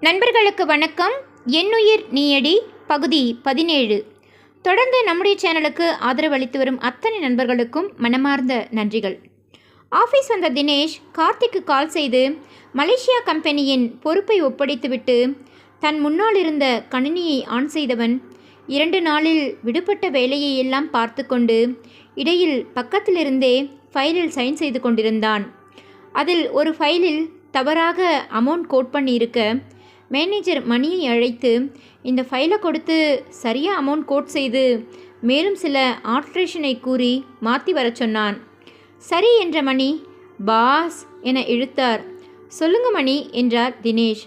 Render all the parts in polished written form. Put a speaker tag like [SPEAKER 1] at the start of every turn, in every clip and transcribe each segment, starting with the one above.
[SPEAKER 1] நண்பர்களுக்கு வணக்கம். என்னுயிர் நீயடி பகுதி 17. தொடர்ந்து நம்முடைய சேனலுக்கு ஆதரவு அளித்து வரும் அத்தனை நண்பர்களுக்கும் மனமார்ந்த நன்றிகள். ஆஃபீஸ் வந்த தினேஷ் கார்த்திக்கு கால் செய்து மலேசியா கம்பெனியின் பொறுப்பை ஒப்படைத்துவிட்டு தன் முன்னால் இருந்த கணினியை ஆன் செய்தவன் 2 நாளில் விடுபட்ட வேலையை எல்லாம் பார்த்து கொண்டு இடையில் பக்கத்திலிருந்தே ஃபைலில் சைன் செய்து கொண்டிருந்தான். அதில் ஒரு ஃபைலில் தவறாக அமௌண்ட் கோட் பண்ணியிருக்க மேனேஜர் மணியை அழைத்து இந்த ஃபைலை கொடுத்து சரியாக அமௌண்ட் கோட் செய்து மேலும் சில ஆல்ட்ரேஷனை கூறி மாற்றி வர சொன்னான். சரி என்ற மணி பாஸ் என இழுத்தார். சொல்லுங்க மணி என்றார் தினேஷ்.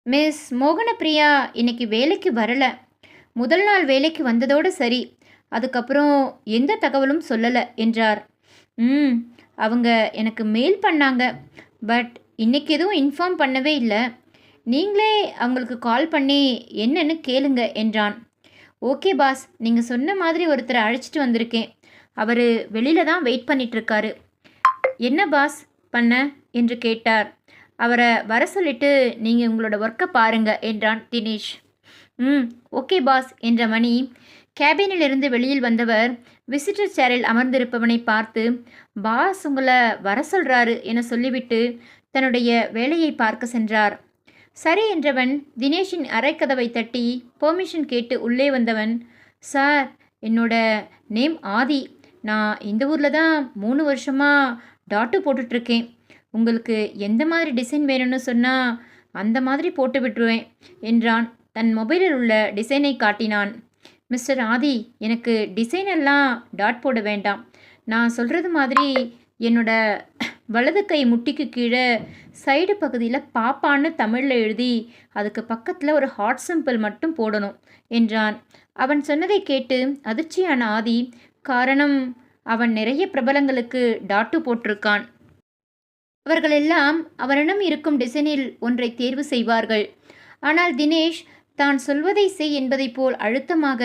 [SPEAKER 1] மிஸ் மோகனப்பிரியா இன்னைக்கு வேலைக்கு வரலை. முதல் நாள் வேலைக்கு வந்ததோடு சரி, அதுக்கப்புறம் எந்த தகவலும் சொல்லலை என்றார். அவங்க எனக்கு மெயில் பண்ணாங்க, பட் இன்னைக்கு எதுவும் இன்ஃபார்ம் பண்ணவே இல்லை. நீங்களே அவங்களுக்கு கால் பண்ணி என்னன்னு கேளுங்க என்றான். ஓகே பாஸ், நீங்கள் சொன்ன மாதிரி ஒருத்தரை அழைச்சிட்டு வந்திருக்கேன். அவர் வெளியில் தான் வெயிட் பண்ணிகிட்ருக்காரு. என்ன பாஸ் பண்ண என்று கேட்டார். அவரை வர சொல்லிட்டு நீங்கள் உங்களோட ஒர்க்கை பாருங்க என்றான் தினேஷ். ஓகே பாஸ் என்ற மணி கேபினிலிருந்து வெளியில் வந்தவர் விசிட்டர் சேரில் அமர்ந்திருப்பவனை பார்த்து பாஸ் உங்களை வர சொல்கிறாரு என சொல்லிவிட்டு தன்னுடைய வேலையை பார்க்க சென்றார். சரி என்றவன் தினேஷின் அறைக்கதவை தட்டி பெர்மிஷன் கேட்டு உள்ளே வந்தவன், சார் என்னோட நேம் ஆதி. நான் இந்த ஊரில் தான் 3 வருஷமாக டாட்டு போட்டுட்ருக்கேன். உங்களுக்கு எந்த மாதிரி டிசைன் வேணும்னு சொன்னால் அந்த மாதிரி போட்டு விட்டுருவேன் என்றான். தன் மொபைலில் உள்ள டிசைனை காட்டினான். மிஸ்டர் ஆதி, எனக்கு டிசைன் எல்லாம் டாட் போட வேண்டாம். நான் சொல்கிறது மாதிரி என்னோட வலது கை முட்டிக்கு கீழே சைடு பகுதியில் பாப்பான்னு தமிழில் எழுதி அதுக்கு பக்கத்தில் ஒரு ஹார்ட் சிம்பிள் மட்டும் போடணும் என்றான். அவன் சொன்னதை கேட்டு அதிர்ச்சியான ஆதி, காரணம் அவன் நிறைய பிரபலங்களுக்கு டாட்டு போட்டிருக்கான். அவர்களெல்லாம் அவனிடம் இருக்கும் டிசைனில் ஒன்றை தேர்வு செய்வார்கள். ஆனால் தினேஷ் தான் சொல்வதை செய் என்பதை போல் அழுத்தமாக,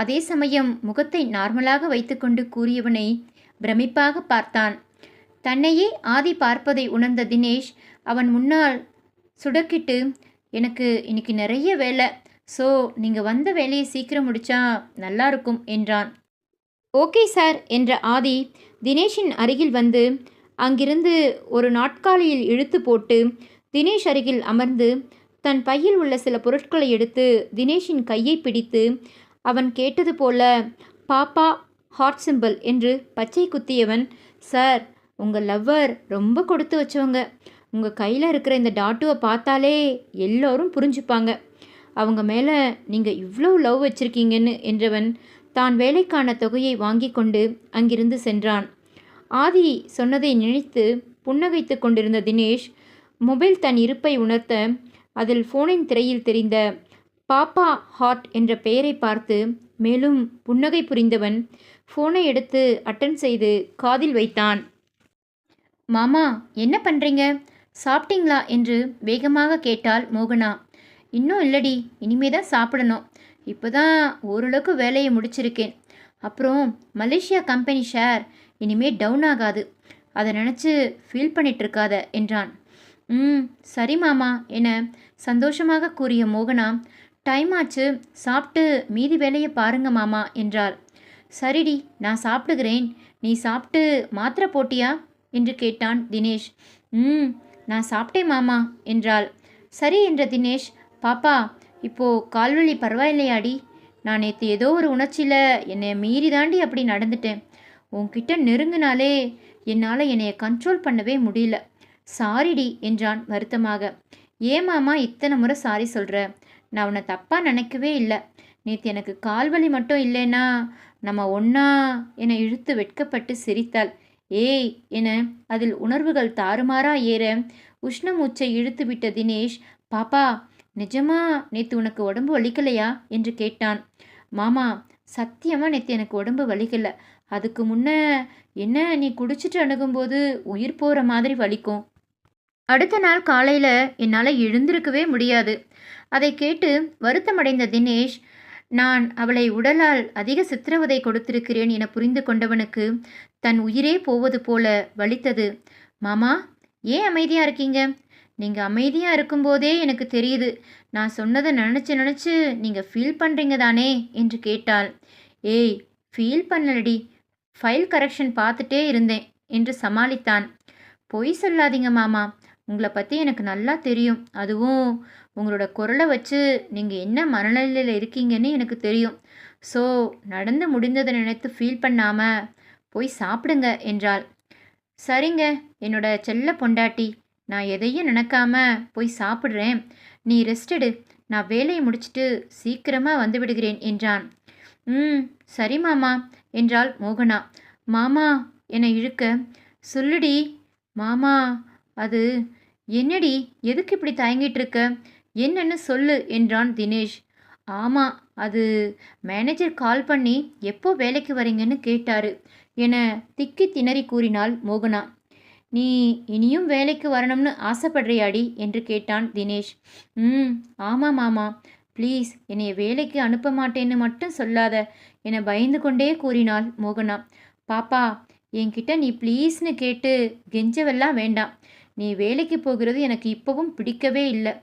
[SPEAKER 1] அதே சமயம் முகத்தை நார்மலாக வைத்துக்கொண்டு கூறியவனை பிரமிப்பாக பார்த்தான். தன்னையே ஆதி பார்ப்பதை உணர்ந்த தினேஷ் அவன் முன்னால் சுடக்கிட்டு, எனக்கு இன்னைக்கு நிறைய வேலை, ஸோ நீங்கள் வந்த வேலையை சீக்கிரம் முடிச்சா நல்லா இருக்கும் என்றான். ஓகே சார் என்ற ஆதி தினேஷின் அருகில் வந்து அங்கிருந்து ஒரு நாட்காலியில் இழுத்து போட்டு தினேஷ் அருகில் அமர்ந்து தன் பையில் உள்ள சில பொருட்களை எடுத்து தினேஷின் கையை பிடித்து அவன் கேட்டது போல பாப்பா ஹார்ட் சிம்பிள் என்று பச்சை குத்தியவன், சார் உங்கள் லவ்வர் ரொம்ப கொடுத்து வச்சவங்க. உங்கள் கையில் இருக்கிற இந்த டாட்டுவை பார்த்தாலே எல்லோரும் புரிஞ்சுப்பாங்க. அவங்க மேலே நீங்கள் இவ்வளோ லவ் வச்சுருக்கீங்கன்னு என்றவன் தான் வேலைக்கான தொகையை வாங்கி கொண்டு அங்கிருந்து சென்றான். ஆதி சொன்னதை நினைத்து புன்னகைத்து கொண்டிருந்த தினேஷ் மொபைல் தன் இருப்பை உணர்த்த அதில் ஃபோனின் திரையில் தெரிந்த பாப்பா ஹார்ட் என்ற பெயரை பார்த்து மேலும் புன்னகை புரிந்தவன் ஃபோனை எடுத்து அட்டன் செய்து காதில் வைத்தான். மாமா என்ன பண்ணுறீங்க, சாப்பிட்டீங்களா என்று வேகமாக கேட்டாள் மோகனா. இன்னும் இல்லடி, இனிமே தான் சாப்பிடணும். இப்போ தான் ஓரளவுக்கு வேலையை முடிச்சிருக்கேன். அப்புறம் மலேசியா கம்பெனி ஷேர் இனிமே டவுன் ஆகாது, அதை நினச்சி ஃபீல் பண்ணிகிட்ருக்காத என்றான். சரி மாமா என சந்தோஷமாக கூறிய மோகனா, டைம் ஆச்சு, சாப்பிட்டு மீதி வேலையை பாருங்க மாமா என்றாள். சரிடி, நான் சாப்பிடுகிறேன், நீ சாப்பிட்டு மாத்திரை போட்டியா என்று கேட்டான் தினேஷ். நான் சாப்பிட்டேன் மாமா என்றாள். சரி என்ற தினேஷ், பாப்பா இப்போது கால்வலி பரவாயில்லையாடி? நான் நேற்று ஏதோ ஒரு உணர்ச்சியில் என்னை மீறி தாண்டி அப்படி நடந்துட்டேன். உன்கிட்ட நெருங்கினாலே என்னால் என்னைய கண்ட்ரோல் பண்ணவே முடியல. சாரிடி என்றான் வருத்தமாக. ஏன் மாமா இத்தனை முறை சாரி சொல்கிற? நான் உன்னை தப்பாக நினைக்கவே இல்லை. நேற்று எனக்கு கால்வலி மட்டும் இல்லைன்னா நம்ம ஒன்றா என இழுத்து வெட்கப்பட்டு சிரித்தாள். ஏய் என அதில் உணர்வுகள் தாறுமாறா ஏற உஷ்ண மூச்சை இழுத்து விட்ட தினேஷ், பாப்பா நிஜமா நேற்று உனக்கு உடம்பு வலிக்கலையா என்று கேட்டான். மாமா சத்தியமாக நேற்று எனக்கு உடம்பு வலிக்கலை. அதுக்கு முன்ன என்ன நீ குடிச்சிட்டு அணுகும்போது உயிர் போகிற மாதிரி வலிக்கும். அடுத்த நாள் காலையில் என்னால் எழுந்திருக்கவே முடியாது. அதை கேட்டு வருத்தமடைந்த தினேஷ், நான் அவளை உடலால் அதிக சித்திரவதை கொடுத்திருக்கிறேன் என புரிந்து கொண்டவனுக்கு தன் உயிரே போவது போல வலித்தது. மாமா ஏன் அமைதியாக இருக்கீங்க? நீங்கள் அமைதியாக இருக்கும்போதே எனக்கு தெரியுது. நான் சொன்னதை நினச்சி நீங்கள் ஃபீல் பண்ணுறீங்க தானே என்று கேட்டாள். ஏய், ஃபீல் பண்ணலடி, ஃபைல் கரெக்ஷன் பார்த்துட்டே இருந்தேன் என்று சமாளித்தான். பொய் சொல்லாதீங்க மாமா, உங்களை பற்றி எனக்கு நல்லா தெரியும். அதுவும் உங்களோட குரலை வச்சு நீங்கள் என்ன மனநிலையில் இருக்கீங்கன்னு எனக்கு தெரியும். ஸோ நடந்து முடிந்ததை நினைத்து ஃபீல் பண்ணாமல் போய் சாப்பிடுங்க என்றாள். சரிங்க என்னோட செல்ல பொண்டாட்டி, நான் எதையும் நினைக்காம போய் சாப்பிட்றேன். நீ ரெஸ்ட் எடு, நான் வேலையை முடிச்சுட்டு சீக்கிரமாக வந்து விடுகிறேன் என்றான். சரி மாமா என்றாள் மோகனா. மாமா என்னை இழுக்க. சொல்லுடி மாமா. அது என்னடி, எதுக்கு இப்படி தயங்கிட்டு இருக்க, என்னன்னு சொல்லு என்றான் தினேஷ். ஆமாம், அது மேனேஜர் கால் பண்ணி எப்போ வேலைக்கு வரீங்கன்னு கேட்டாரு என திக்கி திணறி கூறினாள் மோகனா. நீ இனியும் வேலைக்கு வரணும்னு ஆசைப்படுறியாடி என்று கேட்டான் தினேஷ். ஆமாம் மாமா, ப்ளீஸ் என்னைய வேலைக்கு அனுப்ப மாட்டேன்னு மட்டும் சொல்லாத என பயந்து கொண்டே கூறினாள் மோகனா. பாப்பா, என்கிட்ட நீ ப்ளீஸ்னு கேட்டு கெஞ்சவெல்லாம் வேண்டாம். நீ வேலைக்கு போகிறது எனக்கு இப்போவும் பிடிக்கவே இல்லை.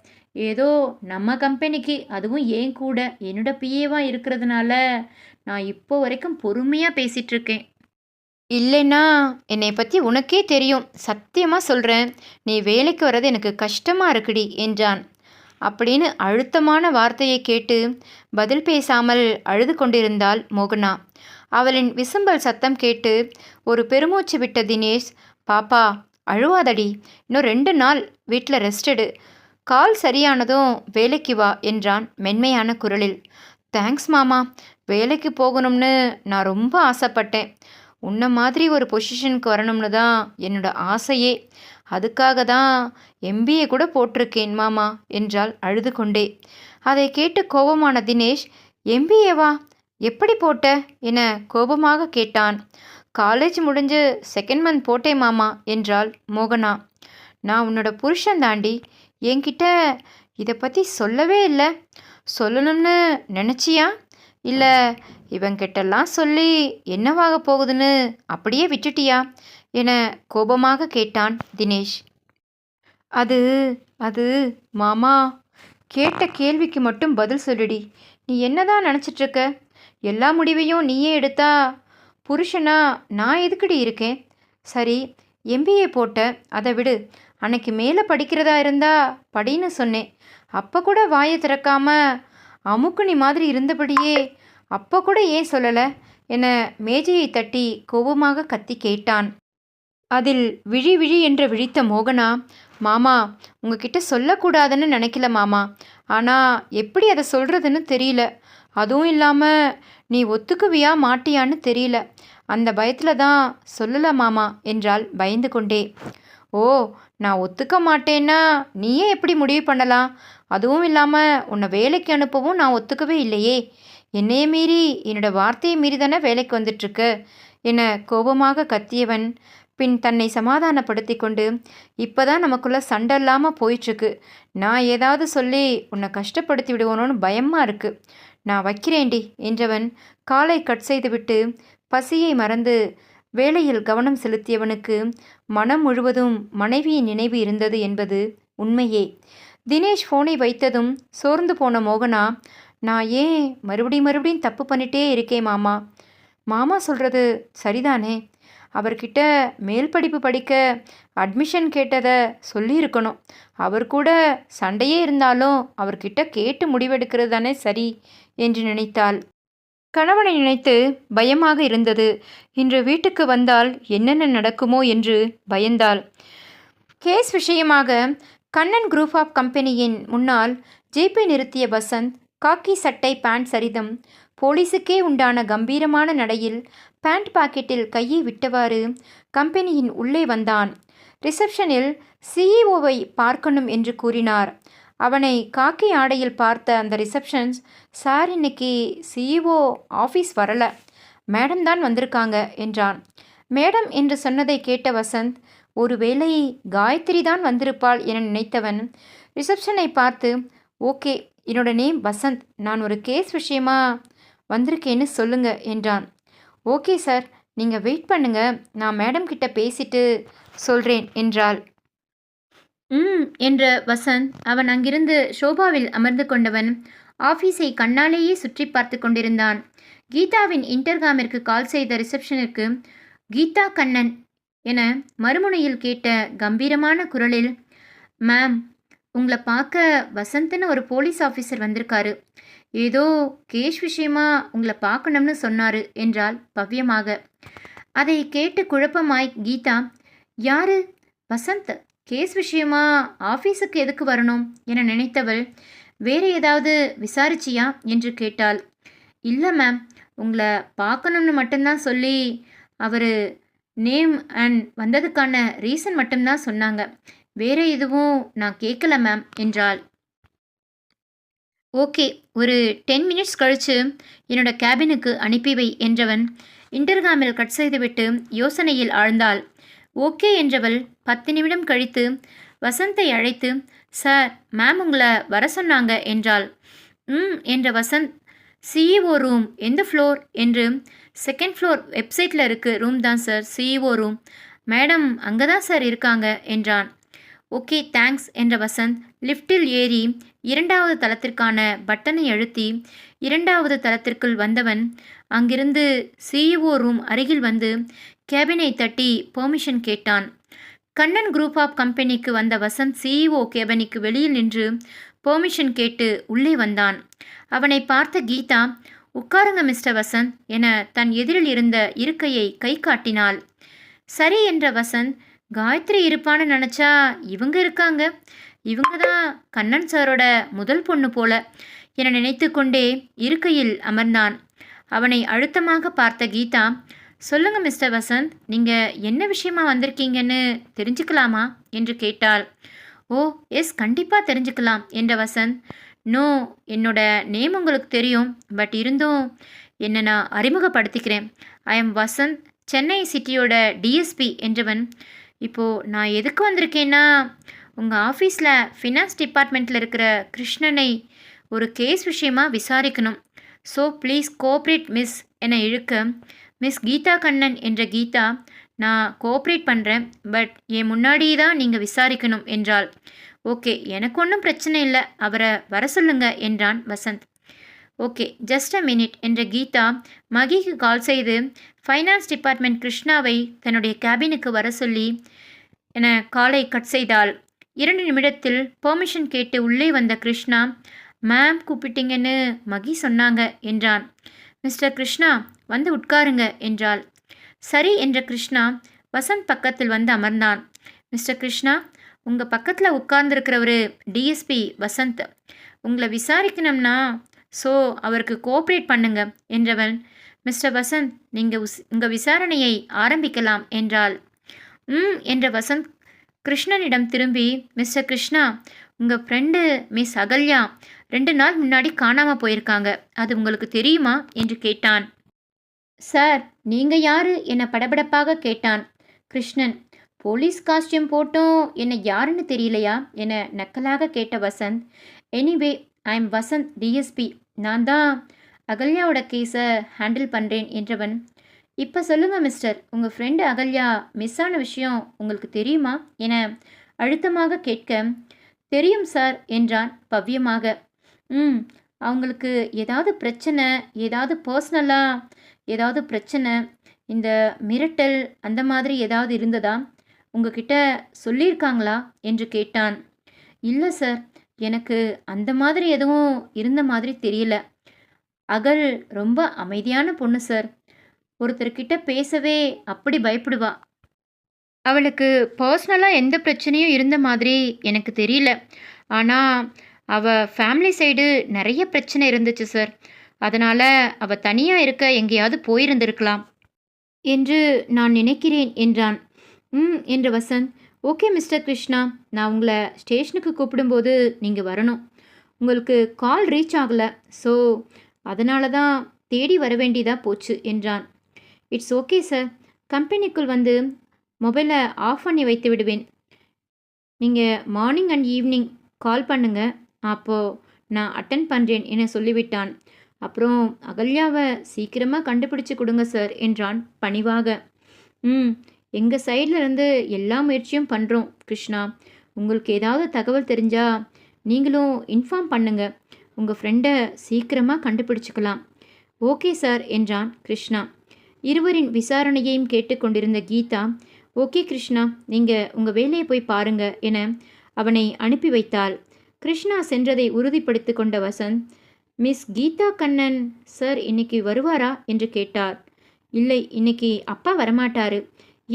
[SPEAKER 1] ஏதோ நம்ம கம்பெனிக்கு, அதுவும் ஏன் கூட என்னோட பிஏவாக இருக்கிறதுனால நான் இப்போ வரைக்கும் பொறுமையாக பேசிகிட்ருக்கேன். இல்லைன்னா என்னை பற்றி உனக்கே தெரியும், சத்தியமாக சொல்கிறேன், நீ வேலைக்கு வர்றது எனக்கு கஷ்டமாக இருக்குடி என்றான். அப்படின்னு அழுத்தமான வார்த்தையை கேட்டு பதில் பேசாமல் அழுது கொண்டிருந்தாள் மோகனா. அவளின் விசும்பல் சத்தம் கேட்டு ஒரு பெருமூச்சு விட்ட தினேஷ், பாப்பா அழுவாதடி, இன்னும் 2 நாள் வீட்டில் ரெஸ்ட் எடு, கால் சரியானதும் வேலைக்கு வா என்றான் மென்மையான குரலில். தேங்க்ஸ் மாமா, வேலைக்கு போகணும்னு நான் ரொம்ப ஆசைப்பட்டேன். உன்ன மாதிரி ஒரு பொசிஷனுக்கு வரணும்னு தான் என்னோட ஆசையே. அதுக்காக தான் எம்பிஏ கூட போட்டிருக்கேன் மாமா என்றாள் அழுது கொண்டே. அதை கேட்டு கோபமான தினேஷ், எம்பிஏவா, எப்படி போட்ட என கோபமாக கேட்டான். காலேஜ் முடிஞ்சு 2nd மந்த் போட்டேன் மாமா என்றாள் மோகனா. நான் உன்னோட புருஷன் தாண்டி, என்கிட்ட இதை பற்றி சொல்லவே இல்லை. சொல்லணும்னு நினச்சியா, இல்லை இவங்கிட்டெல்லாம் சொல்லி என்னவாக போகுதுன்னு அப்படியே விட்டுட்டியா என கோபமாக கேட்டான் தினேஷ். அது அது மாமா, கேட்ட கேள்விக்கு மட்டும் பதில் சொல்லுடி. நீ என்னதான் நினச்சிட்ருக்க? எல்லா முடிவையும் நீயே எடுத்தா புருஷனா நான் எதுக்குடி இருக்கேன்? சரி, எம்பிஏ போட்ட, அதை விடு. அன்னைக்கு மேலே படிக்கிறதா இருந்தா படின்னு சொன்னேன். அப்போ கூட வாயை திறக்காம அமுக்குனி மாதிரி இருந்தபடியே அப்போ கூட ஏன் சொல்லலை என மேஜையை தட்டி கோபமாக கத்தி கேட்டான். அதில் விழி விழி என்று விழித்த மோகனா, மாமா உங்ககிட்ட சொல்லக்கூடாதுன்னு நினைக்கல மாமா, ஆனால் எப்படி அதை சொல்கிறதுன்னு தெரியல. அதுவும் இல்லாமல் நீ ஒத்துக்குவியா மாட்டியான்னு தெரியல. அந்த பயத்தில் தான் சொல்லலை மாமா என்றாள் பயந்து கொண்டே. ஓ, நான் ஒத்துக்க மாட்டேன்னா நீயே எப்படி முடிவு பண்ணலாம்? அதுவும் இல்லாமல் உன்னை வேலைக்கு அனுப்பவும் நான் ஒத்துக்கவே இல்லையே. என்னையே மீறி, என்னோட வார்த்தையை மீறி தானே வேலைக்கு வந்துட்டுருக்கு என கோபமாக கத்தியவன் பின் தன்னை சமாதானப்படுத்தி கொண்டு, இப்போ தான் நமக்குள்ளே சண்டை இல்லாமல் போயிட்டுருக்கு. நான் ஏதாவது சொல்லி உன்னை கஷ்டப்படுத்தி விடுவோனோன்னு பயமாக இருக்குது. நான் வைக்கிறேன்டி என்றவன் காலை கட் செய்துவிட்டு பசியை மறந்து வேலையில் கவனம் செலுத்தியவனுக்கு மனம் முழுவதும் மனைவியின் நினைவு இருந்தது என்பது உண்மையே. தினேஷ் ஃபோனை வைத்ததும் சோர்ந்து போன மோகனா, நான் ஏன் மறுபடியும் தப்பு பண்ணிட்டே இருக்கேன் மாமா? மாமா சொல்கிறது சரிதானே? அவர்கிட்ட மேல் படிப்பு படிக்க அட்மிஷன் கேட்டதை சொல்லியிருக்கணும். அவர் கூட சண்டையே இருந்தாலும் அவர்கிட்ட கேட்டு முடிவெடுக்கிறது தானே சரி என்று நினைத்தாள். கணவனை நினைத்து பயமாக இருந்தது. இன்று வீட்டுக்கு வந்தால் என்னென்ன நடக்குமோ என்று பயந்தாள். கேஸ் விஷயமாக கண்ணன் குரூப் ஆஃப் கம்பெனியின் முன்னால் ஜீப்பை நிறுத்திய வசந்த் காக்கி சட்டை பேண்ட் சரிதம் போலீஸுக்கே உண்டான கம்பீரமான நடையில் பேண்ட் பாக்கெட்டில் கையை விட்டவாறு கம்பெனியின் உள்ளே வந்தான். ரிசப்ஷனில் சிஇஓவை பார்க்கணும் என்று கூறினார். அவனை காக்கி ஆடையில் பார்த்த அந்த ரிசப்ஷன்ஸ், சார் இன்னைக்கு சிஇஓ ஆஃபீஸ் வரல, மேடம் தான் வந்திருக்காங்க என்றான். மேடம் என்று சொன்னதை கேட்ட வசந்த், ஒருவேளை காயத்ரி தான் வந்திருப்பாள் என நினைத்தவன் ரிசப்ஷனை பார்த்து, ஓகே, என்னோட நேம் வசந்த், நான் ஒரு கேஸ் விஷயமா வந்திருக்கேன்னு சொல்லுங்க என்றான். ஓகே சார், நீங்கள் வெயிட் பண்ணுங்க, நான் மேடம் கிட்ட பேசிட்டு சொல்கிறேன் என்றாள். என்ற வசந்த் அவன் அங்கிருந்து ஷோபாவில் அமர்ந்து கொண்டவன் ஆஃபீஸை கண்ணாலேயே சுற்றி பார்த்து கொண்டிருந்தான். கீதாவின் இன்டர்காமிற்கு கால் செய்த ரிசப்ஷனிற்கு கீதா கண்ணன் என மறுமுனையில் கேட்ட கம்பீரமான குரலில், மேம், உங்களை பார்க்க வசந்த்னு ஒரு போலீஸ் ஆஃபீஸர் வந்திருக்காரு. ஏதோ கேஷ் விஷயமா உங்களை பார்க்கணும்னு சொன்னார் என்றாள் பவ்யமாக. அதை கேட்டு குழப்பமாய் கீதா, யாரு? வசந்த் கேஸ் விஷயமா ஆஃபீஸுக்கு எதுக்கு வரணும் என நினைத்தவள், வேற ஏதாவது விசாரிச்சியா என்று கேட்டாள். இல்லை மேம், உங்களை பார்க்கணும்னு மட்டும்தான் சொல்லி அவர் நேம் அண்ட் வந்ததுக்கான ரீசன் மட்டும்தான் சொன்னாங்க. வேற எதுவும் நான் கேட்கல மேம் என்றாள். ஓகே, ஒரு 10 மினிட்ஸ் கழித்து என்னோட கேபினுக்கு அனுப்பி வை என்றவன் இன்டர்காமில் கட் செய்துவிட்டு யோசனையில் ஆழ்ந்தாள். ஓகே என்றவள் 10 நிமிடம் கழித்து வசந்தை அழைத்து, சார், மேம் உங்களை வர சொன்னாங்க என்றாள். என்ற வசந்த், சிஇஓ ரூம் எந்த ஃப்ளோர் என்று. செகண்ட் ஃப்ளோர், வெப்சைட்டில் இருக்குது ரூம் தான் சார், சிஇஓ ரூம். மேடம் அங்கே தான் சார் இருக்காங்க என்றான். ஓகே தேங்க்ஸ் என்ற வசந்த் லிஃப்டில் ஏறி 2வது தளத்திற்கான பட்டனை அழுத்தி 2வது தளத்திற்குள் வந்தவன் அங்கிருந்து சிஇஓ ரூம் அருகில் வந்து கேபினை தட்டி பெர்மிஷன் கேட்டான். கண்ணன் குரூப் ஆஃப் கம்பெனிக்கு வந்த வசந்த் சிஇஓ கேபினுக்கு வெளியில் நின்று பெர்மிஷன் கேட்டு உள்ளே வந்தான். அவனை பார்த்த கீதா, உட்காருங்க மிஸ்டர் வசந்த் என தன் எதிரில் இருந்த இருக்கையை கை காட்டினாள். சரி என்ற வசந்த், காயத்ரி இருப்பான்னு நினச்சா இவங்க இருக்காங்க, இவங்க தான் கண்ணன் சாரோட முதல் பொண்ணு போல என நினைத்து கொண்டே இருக்கையில் அமர்ந்தான். அவனை அழுத்தமாக பார்த்த கீதா, சொல்லுங்க மிஸ்டர் வசந்த், நீங்கள் என்ன விஷயமா வந்திருக்கீங்கன்னு தெரிஞ்சுக்கலாமா என்று கேட்டாள். ஓ எஸ், கண்டிப்பாக தெரிஞ்சுக்கலாம் என்ற வசந்த். நோ, என்னோட நேம் உங்களுக்கு தெரியும், பட் இருந்தும் என்னை நான் அறிமுகப்படுத்திக்கிறேன். ஐ எம் வசந்த், சென்னை சிட்டியோட டிஎஸ்பி என்றவன். இப்போது நான் எதுக்கு வந்திருக்கேன்னா, உங்கள் ஆஃபீஸில் ஃபினான்ஸ் டிபார்ட்மெண்ட்டில் இருக்கிற கிருஷ்ணனை ஒரு கேஸ் விஷயமா விசாரிக்கணும். ஸோ ப்ளீஸ் கோஆப்ரேட் மிஸ் என இழுக்க, மிஸ் கீதா கண்ணன் என்ற கீதா, நான் கோஆப்ரேட் பண்ணுறேன், பட் என் முன்னாடியே தான் நீங்கள் விசாரிக்கணும் என்றாள். ஓகே, எனக்கு ஒன்றும் பிரச்சனை இல்லை, அவரை வர சொல்லுங்க என்றான் Vasanth. Okay, just a minute என்ற கீதா மகிக்கு கால் செய்து ஃபைனான்ஸ் டிபார்ட்மெண்ட் கிருஷ்ணாவை தன்னுடைய கேபினுக்கு வர சொல்லி என காலை கட் செய்தாள். 2 நிமிடத்தில் பெர்மிஷன் கேட்டு உள்ளே வந்த கிருஷ்ணா, மேம் கூப்பிட்டீங்கன்னு மகி சொன்னாங்க என்றான். மிஸ்டர் கிருஷ்ணா, வந்து உட்காருங்க என்றாள். சரி என்ற கிருஷ்ணா வசந்த் பக்கத்தில் வந்து அமர்ந்தான். மிஸ்டர் கிருஷ்ணா, உங்கள் பக்கத்தில் உட்கார்ந்துருக்கிறவர் டிஎஸ்பி வசந்த், உங்களை விசாரிக்கணும்னா ஸோ அவருக்கு கோஆப்ரேட் பண்ணுங்க என்றவன், மிஸ்டர் வசந்த், நீங்கள் உங்கள் விசாரணையை ஆரம்பிக்கலாம் என்றாள். என்ற வசந்த் கிருஷ்ணனிடம் திரும்பி, மிஸ்டர் கிருஷ்ணா, உங்கள் ஃப்ரெண்டு மிஸ் அகல்யா 2 நாள் முன்னாடி காணாமல் போயிருக்காங்க, அது உங்களுக்கு தெரியுமா என்று கேட்டான். சார், நீங்கள் யாரு என படபடப்பாக கேட்டான் கிருஷ்ணன். போலீஸ் காஸ்டியூம் போட்டும் என்ன யாருன்னு தெரியலையா என நக்கலாக கேட்ட Vasanth, anyway I am Vasanth DSP, நான் தான் அகல்யாவோட கேஸை ஹேண்டில் பண்ணுறேன் என்றவன். இப்போ சொல்லுங்கள் மிஸ்டர், உங்கள் ஃப்ரெண்டு அகல்யா மிஸ் ஆன விஷயம் உங்களுக்கு தெரியுமா என அழுத்தமாக கேட்க, தெரியும் சார் என்றான் பவ்யமாக. அவங்களுக்கு ஏதாவது பிரச்சனை, ஏதாவது பர்சனலாக ஏதாவது பிரச்சனை, இந்த மிரட்டல் அந்த மாதிரி ஏதாவது இருந்ததா, உங்ககிட்ட சொல்லியிருக்காங்களா என்று கேட்டான். இல்லை சார், எனக்கு அந்த மாதிரி எதுவும் இருந்த மாதிரி தெரியல. அகல் ரொம்ப அமைதியான பொண்ணு சார், ஒருத்தர்கிட்ட பேசவே அப்படி பயப்படுவா. அவளுக்கு பர்சனலாக எந்த பிரச்சனையும் இருந்த மாதிரி எனக்கு தெரியல. ஆனால் அவள் ஃபேமிலி சைடு நிறைய பிரச்சனை இருந்துச்சு சார், அதனால் அவள் தனியாக இருக்க எங்கேயாவது போயிருந்திருக்கலாம் என்று நான் நினைக்கிறேன் என்றான். என்ற வசந்த், ஓகே மிஸ்டர் கிருஷ்ணா, நான் உங்களை ஸ்டேஷனுக்கு கூப்பிடும்போது நீங்கள் வரணும். உங்களுக்கு கால் ரீச் ஆகலை, ஸோ அதனால தான் தேடி வர வேண்டியதாக போச்சு என்றான். இட்ஸ் ஓகே சார், கம்பெனிக்குள் வந்து மொபைலை ஆஃப் பண்ணி வைத்து விடுவேன். நீங்கள் மார்னிங் அண்ட் ஈவினிங் கால் பண்ணுங்கள், அப்போது நான் அட்டன் பண்ணுறேன் என சொல்லிவிட்டான். அப்புறம் அகல்யாவை சீக்கிரமாக கண்டுபிடிச்சு கொடுங்க சார் என்றான் பணிவாக. எங்கள் சைடில் இருந்து எல்லா முயற்சியும் பண்ணுறோம் கிருஷ்ணா, உங்களுக்கு ஏதாவது தகவல் தெரிஞ்சா நீங்களும் இன்ஃபார்ம் பண்ணுங்க. உங்கள் ஃப்ரெண்டை சீக்கிரமாக கண்டுபிடிச்சிக்கலாம். ஓகே சார் என்றான் கிருஷ்ணா. இருவரின் விசாரணையையும் கேட்டுக்கொண்டிருந்த கீதா, ஓகே கிருஷ்ணா, நீங்கள் உங்கள் வேலையை போய் பாருங்க என அவனை அனுப்பி வைத்தாள். கிருஷ்ணா சென்றதை உறுதிப்படுத்தி கொண்ட வசந்த், மிஸ் கீதா கண்ணன் சார் இன்னைக்கு வருவாரா என்று கேட்டார். இல்லை, இன்னைக்கு அப்பா வரமாட்டாரு.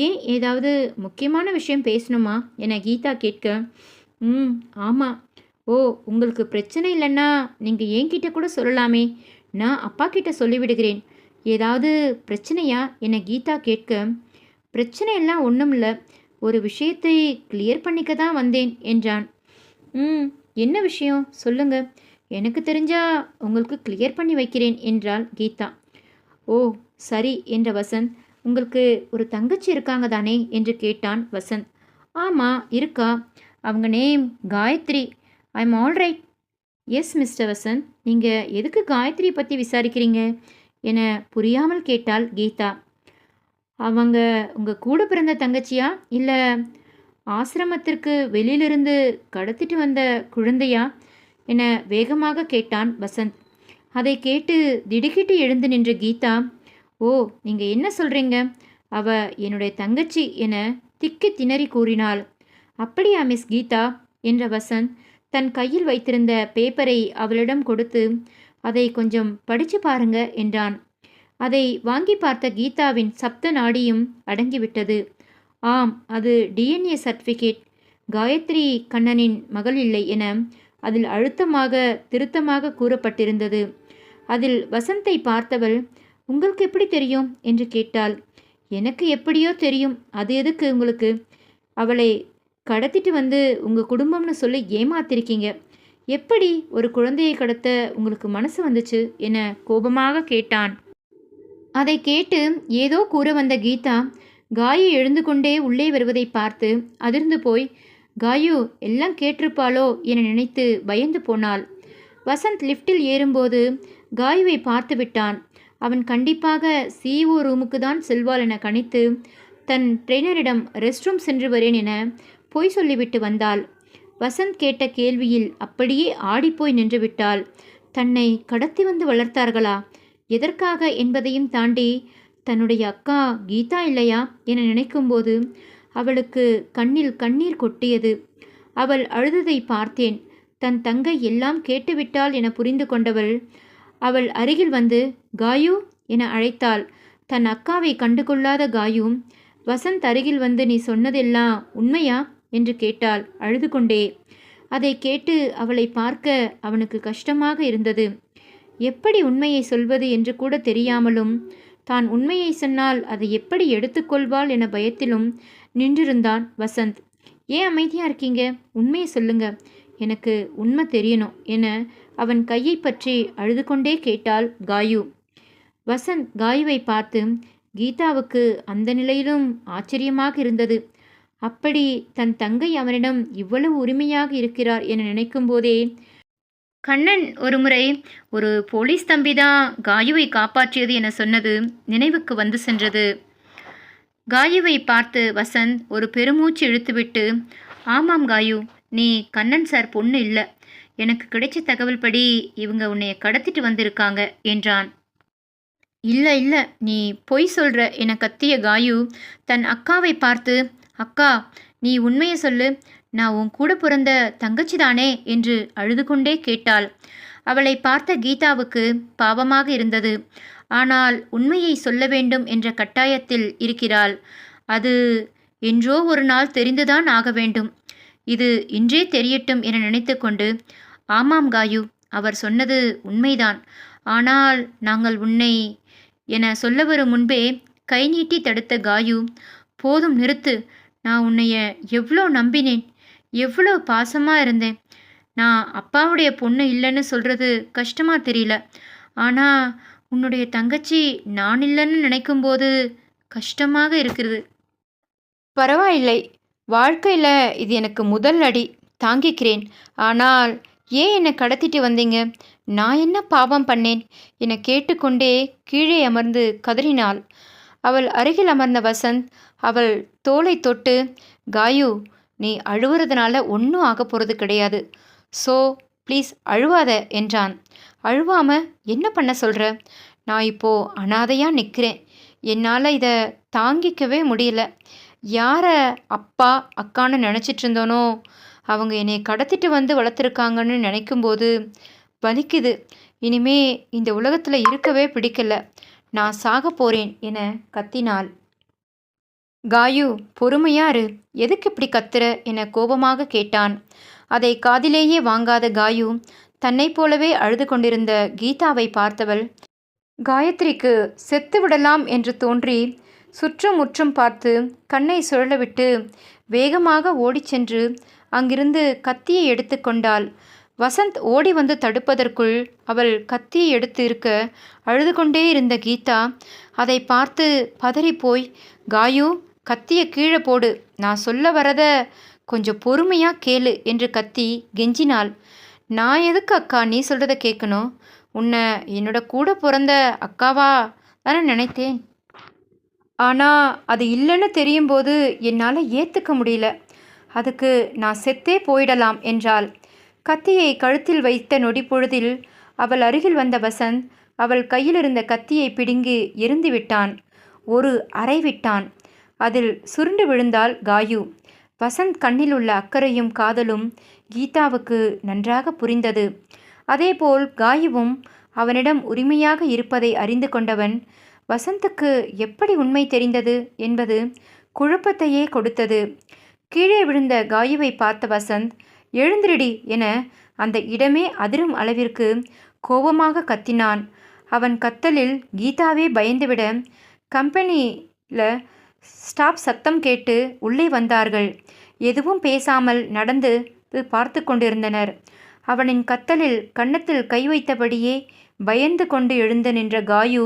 [SPEAKER 1] ஏன், ஏதாவது முக்கியமான விஷயம் பேசணுமா என கீதா கேட்க, ஆமாம். ஓ, உங்களுக்கு பிரச்சனை இல்லைன்னா நீங்கள் என்கிட்ட கூட சொல்லலாமே, நான் அப்பா கிட்ட சொல்லிவிடுகிறேன். ஏதாவது பிரச்சனையா என கீதா கேட்க, பிரச்சனையெல்லாம் ஒன்றும் இல்லை, ஒரு விஷயத்தை கிளியர் பண்ணிக்க தான் வந்தேன் என்றான். என்ன விஷயம் சொல்லுங்க, எனக்கு தெரிஞ்சா உங்களுக்கு கிளியர் பண்ணி வைக்கிறேன் என்றாள் கீதா. ஓ சரி என்ற வசந்த், உங்களுக்கு ஒரு தங்கச்சி இருக்காங்க தானே என்று கேட்டான் வசந்த். ஆமாம் இருக்கா, அவங்க name Gayathri. I am all right. Yes mister Vasanth, நீங்கள் எதுக்கு காயத்ரி பற்றி விசாரிக்கிறீங்க என புரியாமல் கேட்டாள் கீதா. அவங்க உங்கள் கூட பிறந்த தங்கச்சியா இல்லை ஆசிரமத்திற்கு வெளியிலிருந்து கடத்திட்டு வந்த குழந்தையா என வேகமாக கேட்டான் வசந்த். அதை கேட்டு திடுக்கிட்டு எழுந்து நின்ற கீதா, ஓ நீங்கள் என்ன சொல்கிறீங்க, அவ என்னுடைய தங்கச்சி என திக்கி திணறி கூறினாள். அப்படியா மிஸ் கீதா என்ற வசந்த் தன் கையில் வைத்திருந்த பேப்பரை அவளிடம் கொடுத்து, அதை கொஞ்சம் படித்து பாருங்க என்றான். அதை வாங்கி பார்த்த கீதாவின் சப்த நாடியும் அடங்கிவிட்டது. ஆம், அது டிஎன்ஏ சர்டிஃபிகேட், காயத்ரி கண்ணனின் மகள் இல்லை என அதில் அழுத்தமாக திருத்தமாக கூறப்பட்டிருந்தது. அதில் வசந்தை பார்த்தவள், உங்களுக்கு எப்படி தெரியும் என்று கேட்டாள். எனக்கு எப்படியோ தெரியும், அது எதுக்கு உங்களுக்கு? அவளை கடத்திட்டு வந்து உங்கள் குடும்பம்னு சொல்லி ஏமாத்திருக்கீங்க. எப்படி ஒரு குழந்தையை கடத்த உங்களுக்கு மனசு வந்துச்சு என கோபமாக கேட்டான். அதை கேட்டு ஏதோ கூற வந்த கீதா காயு எழுந்து கொண்டே உள்ளே வருவதை பார்த்து அதிர்ந்து போய், காயு எல்லாம் கேட்டிருப்பாளோ என நினைத்து பயந்து போனாள். வசந்த் லிஃப்டில் ஏறும்போது காயுவை பார்த்து விட்டான். அவன் கண்டிப்பாக சிஇஓ ரூமுக்கு தான் செல்வாள் என கணித்து தன் ட்ரெயினரிடம் ரெஸ்ட் ரூம் சென்று வரேன் என பொய் சொல்லிவிட்டு வந்தாள். வசந்த் கேட்ட கேள்வியில் அப்படியே ஆடிப்போய் நின்று விட்டாள். தன்னை கடத்தி வந்து வளர்த்தார்களா, எதற்காக என்பதையும் தாண்டி தன்னுடைய அக்கா கீதா இல்லையா என நினைக்கும்போது அவளுக்கு கண்ணில் கண்ணீர் கொட்டியது. அவள் அழுததை பார்த்தேன். தன் தங்கை எல்லாம் கேட்டுவிட்டாள் என புரிந்து கொண்டவள் அவள் அருகில் வந்து காயு என அழைத்தாள். தன் அக்காவை கண்டுகொள்ளாத காயு வசந்த் அருகில் வந்து, நீ சொன்னதெல்லாம் உண்மையா என்று கேட்டாள் அழுது கொண்டே. அதை கேட்டு அவளை பார்க்க அவனுக்கு கஷ்டமாக இருந்தது. எப்படி உண்மையை சொல்வது என்று கூட தெரியாமலும், தான் உண்மையை சொன்னால் அதை எப்படி எடுத்துக்கொள்வாள் என பயத்திலும் நின்றிருந்தான் வசந்த். ஏன் அமைதியா இருக்கீங்க, உண்மையை சொல்லுங்க, எனக்கு உண்மை தெரியணும் என அவன் கையை பற்றி அழுது கொண்டே கேட்டாள் காயு. வசந்த் காயுவை பார்த்து, கீதாவுக்கு அந்த நிலையிலும் ஆச்சரியமாக இருந்தது. அப்படி தன் தங்கை அவனிடம் இவ்வளவு உரிமையாக இருக்கிறார் என நினைக்கும் போதே கண்ணன் ஒருமுறை ஒரு போலீஸ் தம்பிதான் காயுவை காப்பாற்றியது என சொன்னது நினைவுக்கு வந்து சென்றது. காயுவை பார்த்து வசந்த் ஒரு பெருமூச்சு இழுத்துவிட்டு, ஆமாம் காயு, நீ கண்ணன் சார் பொண்ணு இல்லை, எனக்கு கிடைச்ச தகவல் படி இவங்க உன்னை கடத்திட்டு வந்திருக்காங்க என்றான். இல்லை இல்லை, நீ பொய் சொல்கிற என கத்திய காயு தன் அக்காவை பார்த்து, அக்கா நீ உண்மையை சொல்லு, நான் உன் கூட பிறந்த தங்கச்சி தானே என்று அழுது கொண்டே கேட்டாள். அவளை பார்த்த கீதாவுக்கு பாவமாக இருந்தது. ஆனால் உண்மையை சொல்ல வேண்டும் என்ற கட்டாயத்தில் இருக்கிறாள். அது என்றோ ஒரு நாள் தெரிந்துதான் ஆக வேண்டும். இது இன்றே தெரியட்டும் என நினைத்து கொண்டு, ஆமாம் காயு, அவர் சொன்னது உண்மைதான், ஆனால் நாங்கள் உன்னை என சொல்ல வரும் முன்பே கை நீட்டி தடுத்த காயு, போதும் நிறுத்து, நான் உன்னைய எவ்வளோ நம்பினேன், எவ்வளோ பாசமாக இருந்தேன். நான் அப்பாவுடைய பொண்ணு இல்லைன்னு சொல்கிறது கஷ்டமாக தெரியல, ஆனால் உன்னுடைய தங்கச்சி நான் இல்லைன்னு நினைக்கும்போது கஷ்டமாக இருக்கிறது. பரவாயில்லை, வாழ்க்கையில் இது எனக்கு முதல் அடி, தாங்கிக்கிறேன். ஆனால் ஏன் என்னை கடத்திட்டு வந்தீங்க, நான் என்ன பாவம் பண்ணேன் என கேட்டுக்கொண்டே கீழே அமர்ந்து கதறினாள். அவள் அருகில் அமர்ந்த வசந்த் அவள் தோளை தொட்டு, காயு, நீ அழுவுறதுனால ஒன்றும் ஆக போகிறது கிடையாது. ஸோ ப்ளீஸ் அழுவாத என்றான். அழுவாம என்ன பண்ண சொல்கிற? நான் இப்போது அனாதையாக நிற்கிறேன். என்னால் இதை தாங்கிக்கவே முடியல. யாரை அப்பா அக்கான்னு நினச்சிட்டு இருந்தோனோ அவங்க என்னை கடத்திட்டு வந்து வளர்த்துருக்காங்கன்னு நினைக்கும்போது வலிக்குது. இனிமே இந்த உலகத்தில் இருக்கவே பிடிக்கல. நான் சாக போகிறேன் என கத்தினாள். காயு, பொறுமையாரு, எதுக்கு இப்படி கத்துற என கோபமாக கேட்டான். அதை காதிலேயே வாங்காத காயு தன்னை போலவே அழுது கொண்டிருந்த கீதாவை பார்த்தவள் காயத்ரிக்கு செத்து விடலாம் என்று தோன்றி சுற்றும் முற்றும் பார்த்து கண்ணை சுழலவிட்டு வேகமாக ஓடிச் சென்று அங்கிருந்து கத்தியை எடுத்து கொண்டாள். வசந்த் ஓடி வந்து தடுப்பதற்குள் அவள் கத்தியை எடுத்து இருக்க அழுது கொண்டே இருந்த கீதா அதை பார்த்து பதறிப்போய், காயு, கத்தியை கீழே போடு, நான் சொல்ல வரத கொஞ்சம் பொறுமையாக கேளு என்று கத்தி கெஞ்சினாள். நான் எதுக்கு அக்கா நீ சொல்கிறத கேட்கணும்? உன்னை என்னோட கூட பிறந்த அக்காவா தானே நினைத்தேன். ஆனால் அது இல்லைன்னு தெரியும்போது என்னால் ஏற்றுக்க முடியல. அதுக்கு நான் செத்தே போயிடலாம் என்றாள். கத்தியை கழுத்தில் வைத்த நொடி பொழுதில் அவள் அருகில் வந்த வசந்த் அவள் கையில் இருந்த கத்தியை பிடுங்கி எரிந்து விட்டான். ஒரு அறை விட்டான். அதில் சுருண்டு விழுந்தாள் காயு. வசந்த் கண்ணில் உள்ள அக்கறையும் காதலும் கீதாவுக்கு நன்றாக புரிந்தது. அதேபோல் காயுவும் அவனிடம் உரிமையாக இருப்பதை அறிந்து கொண்டவன் வசந்துக்கு எப்படி உண்மை தெரிந்தது என்பது குழப்பத்தையே கொடுத்தது. கீழே விழுந்த காயுவை பார்த்த வசந்த், எழுந்திருடி என அந்த இடமே அதிரும் அளவிற்கு கோபமாக கத்தினான். அவன் கத்தலில் கீதாவே பயந்துவிட கம்பெனியில் ஸ்டாப் சத்தம் கேட்டு உள்ளே வந்தார்கள். எதுவும் பேசாமல் நடந்து பார்த்து கொண்டிருந்தனர். அவனின் கத்தலில் கன்னத்தில் கை வைத்தபடியே பயந்து கொண்டு எழுந்து நின்ற காயு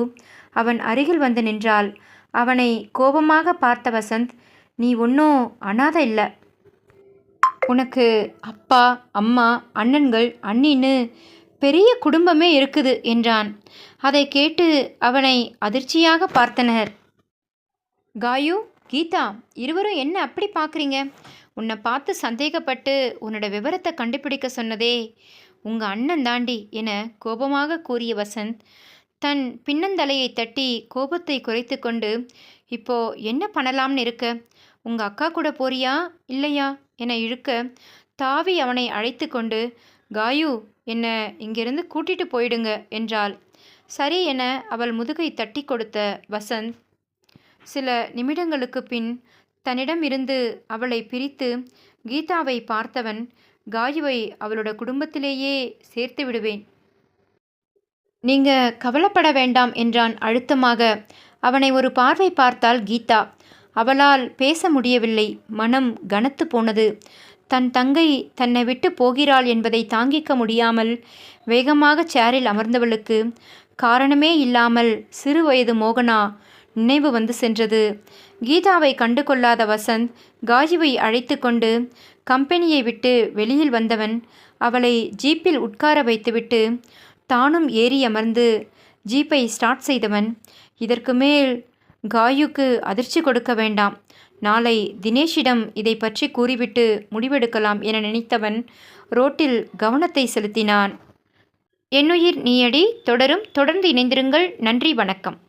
[SPEAKER 1] அவன் அருகில் வந்து நின்றாள். அவனை கோபமாக பார்த்த வசந்த், நீ ஒன்றும் அனாதை இல்லை. உனக்கு அப்பா, அம்மா, அண்ணன்கள், அண்ணின்னு பெரிய குடும்பமே இருக்குது என்றான். அதை கேட்டு அவனை அதிர்ச்சியாக பார்த்தனர். காயு, கீதா, இருவரும் என்ன அப்படி பார்க்குறீங்க? உன்னை பார்த்து சந்தேகப்பட்டு உன்னோட விவரத்தை கண்டுபிடிக்க சொன்னதே உங்கள் அண்ணன் தாண்டி என கோபமாக கூறிய வசந்த் தன் பின்னந்தலையை தட்டி கோபத்தை குறைத்து கொண்டு, இப்போ என்ன பண்ணலாம்னு இருக்க? உங்கள் அக்கா கூட போறியா இல்லையா என இழுக்க தாவி அவனை அழைத்து கொண்டு, காயு, என்னை இங்கிருந்து கூட்டிட்டு போயிடுங்க என்றாள். சரி என அவள் முதுகை தட்டி கொடுத்த வசந்த் சில நிமிடங்களுக்கு பின் தன்னிடம் இருந்து அவளை பிரித்து கீதாவை பார்த்தவன், காயுவை அவளோட குடும்பத்திலேயே சேர்த்து விடுவேன். நீங்க கவலைப்பட வேண்டாம் என்றான் அழுத்தமாக. அவனை ஒரு பார்வை பார்த்தாள் கீதா. அவளால் பேச முடியவில்லை. மனம் கனத்து போனது. தன் தங்கை தன்னை விட்டு போகிறாள் என்பதை தாங்கிக்க முடியாமல் வேகமாக சேரில் அமர்ந்தவளுக்கு காரணமே இல்லாமல் சிறு வயது மோகனா நினைவு வந்து சென்றது. கீதாவை கண்டு கொள்ளாத வசந்த் காயுவை அழைத்து கொண்டு கம்பெனியை விட்டு வெளியில் வந்தவன் அவளை ஜீப்பில் உட்கார வைத்துவிட்டு தானும் ஏறி அமர்ந்து ஜீப்பை ஸ்டார்ட் செய்தவன், இதற்கு மேல் காயுக்கு அதிர்ச்சி கொடுக்க வேண்டாம், நாளை தினேஷிடம் இதை பற்றி கூறிவிட்டு முடிவெடுக்கலாம் என நினைத்தவன் ரோட்டில் கவனத்தை செலுத்தினான். என்னுயிர் நீயடி தொடரும். தொடர்ந்து இணைந்திருங்கள். நன்றி, வணக்கம்.